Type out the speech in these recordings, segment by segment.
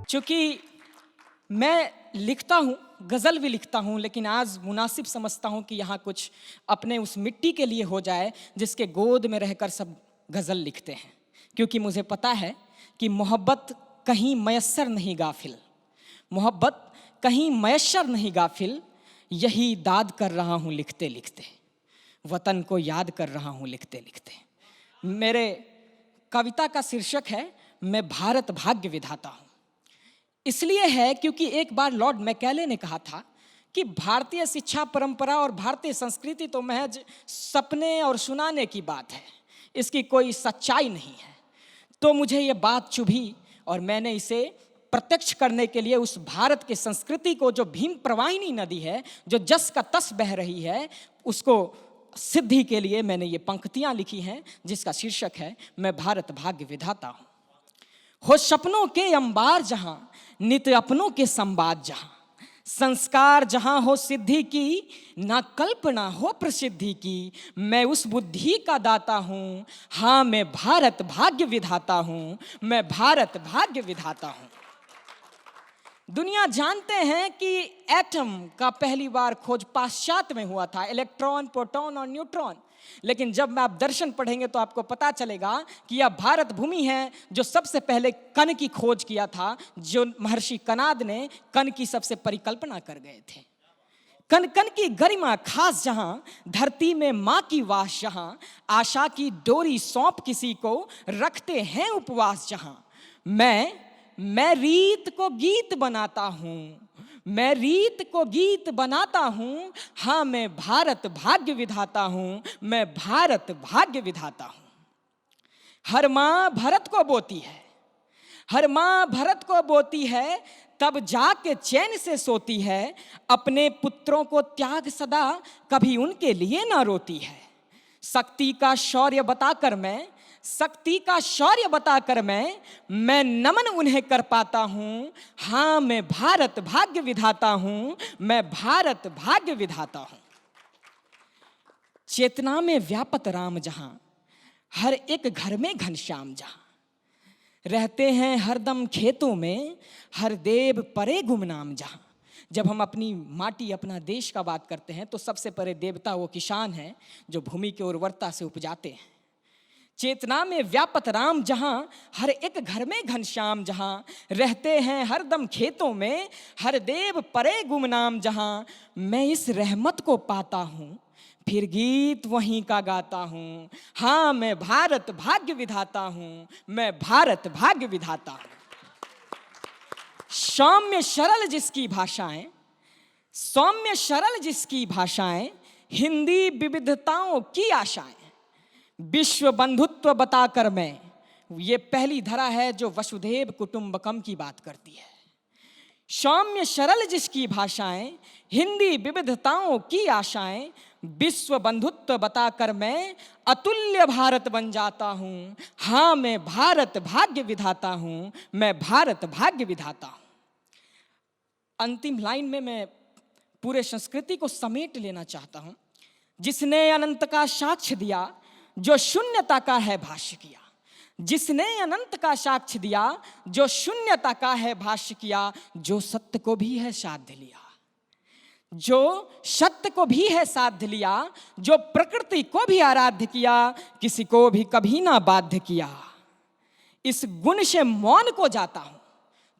चूँकि मैं लिखता हूँ, गज़ल भी लिखता हूँ, लेकिन आज मुनासिब समझता हूँ कि यहाँ कुछ अपने उस मिट्टी के लिए हो जाए जिसके गोद में रहकर सब गज़ल लिखते हैं। क्योंकि मुझे पता है कि मोहब्बत कहीं मयस्सर नहीं गाफिल, मोहब्बत कहीं मयस्सर नहीं गाफिल, यही दाद कर रहा हूँ लिखते लिखते, वतन को याद कर रहा हूँ लिखते लिखते। मेरे कविता का शीर्षक है मैं भारत भाग्य विधाता हूँ। इसलिए है क्योंकि एक बार लॉर्ड मैकेले ने कहा था कि भारतीय शिक्षा परंपरा और भारतीय संस्कृति तो महज सपने और सुनाने की बात है, इसकी कोई सच्चाई नहीं है। तो मुझे ये बात चुभी और मैंने इसे प्रत्यक्ष करने के लिए उस भारत की संस्कृति को, जो भीम प्रवाहिनी नदी है, जो जस का तस बह रही है, उसको सिद्धि के लिए मैंने ये पंक्तियाँ लिखी हैं जिसका शीर्षक है मैं भारत भाग्य विधाता हूँ। हो सपनों के अंबार जहाँ, नित अपनों के संवाद जहाँ, संस्कार जहाँ हो सिद्धि की, ना कल्पना हो प्रसिद्धि की, मैं उस बुद्धि का दाता हूँ। हाँ, मैं भारत भाग्य विधाता हूँ, मैं भारत भाग्य विधाता हूँ। दुनिया जानते हैं कि एटम का पहली बार खोज पाश्चात्य में हुआ था, इलेक्ट्रॉन, प्रोटॉन और न्यूट्रॉन। लेकिन जब आप दर्शन पढ़ेंगे तो आपको पता चलेगा कि यह भारत भूमि है जो सबसे पहले कण की खोज किया था, जो महर्षि कणाद ने कण की सबसे परिकल्पना कर गए थे। कण कण की गरिमा खास जहां, धरती में माँ की वास जहां, आशा की डोरी सौंप किसी को, रखते हैं उपवास जहां। मैं रीत को गीत बनाता हूँ, मैं रीत को गीत बनाता हूँ। हाँ, मैं भारत भाग्य विधाता हूँ, मैं भारत भाग्य विधाता हूँ। हर माँ भरत को बोती है, हर माँ भरत को बोती है, तब जाके चैन से सोती है। अपने पुत्रों को त्याग सदा, कभी उनके लिए ना रोती है। शक्ति का शौर्य बताकर मैं, शक्ति का शौर्य बताकर मैं नमन उन्हें कर पाता हूँ। हाँ, मैं भारत भाग्य विधाता हूँ, मैं भारत भाग्य विधाता हूँ। चेतना में व्यापत राम जहाँ, हर एक घर में घनश्याम जहाँ, रहते हैं हरदम खेतों में, हर देव परे गुमनाम जहाँ। जब हम अपनी माटी, अपना देश का बात करते हैं तो सबसे परे देवता वो किसान हैं जो भूमि की उर्वरता से उपजाते हैं। चेतना में व्यापत राम जहाँ, हर एक घर में घनश्याम जहाँ, रहते हैं हरदम खेतों में, हर देव परे गुमनाम जहाँ। मैं इस रहमत को पाता हूँ, फिर गीत वहीं का गाता हूँ। हाँ, मैं भारत भाग्य विधाता हूँ, मैं भारत भाग्य विधाता हूँ। सौम्य सरल जिसकी भाषाएं, सौम्य सरल जिसकी भाषाएं, हिंदी विविधताओं की आशाएं, विश्व बंधुत्व बताकर मैं, ये पहली धरा है जो वसुधैव कुटुंबकम की बात करती है। सौम्य सरल जिसकी भाषाएं, हिंदी विविधताओं की आशाएं, विश्व बंधुत्व बताकर मैं अतुल्य भारत बन जाता हूँ। हाँ, मैं भारत भाग्य विधाता हूँ, मैं भारत भाग्य विधाता हूँ। अंतिम लाइन में मैं पूरे संस्कृति को समेट लेना चाहता हूँ। जिसने अनंत का साक्ष्य दिया, जो शून्यता का है भाष्य किया, जिसने अनंत का साक्ष्य दिया, जो शून्यता का है भाष्य किया, जो सत्य को भी है साध्य लिया, जो सत्य को भी है साध्य लिया, जो प्रकृति को भी आराध्य किया, किसी को भी कभी ना बाध्य किया। इस गुण से मौन को जाता हूं।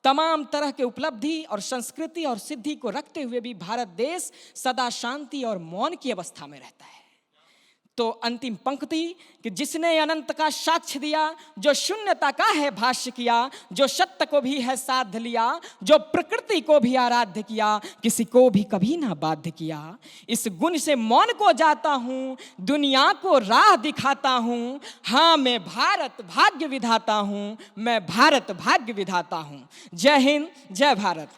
तमाम तरह के उपलब्धि और संस्कृति और सिद्धि को रखते हुए भी भारत देश सदा शांति और मौन की अवस्था में रहता है। तो अंतिम पंक्ति कि जिसने अनंत का साक्ष्य दिया, जो शून्यता का है भाष्य किया, जो सत्य को भी है साध्य लिया, जो प्रकृति को भी आराध्य किया, किसी को भी कभी ना बाध्य किया। इस गुण से मौन को जाता हूँ, दुनिया को राह दिखाता हूँ। हाँ, मैं भारत भाग्य विधाता हूँ, मैं भारत भाग्य विधाता हूँ। जय हिंद, जय भारत।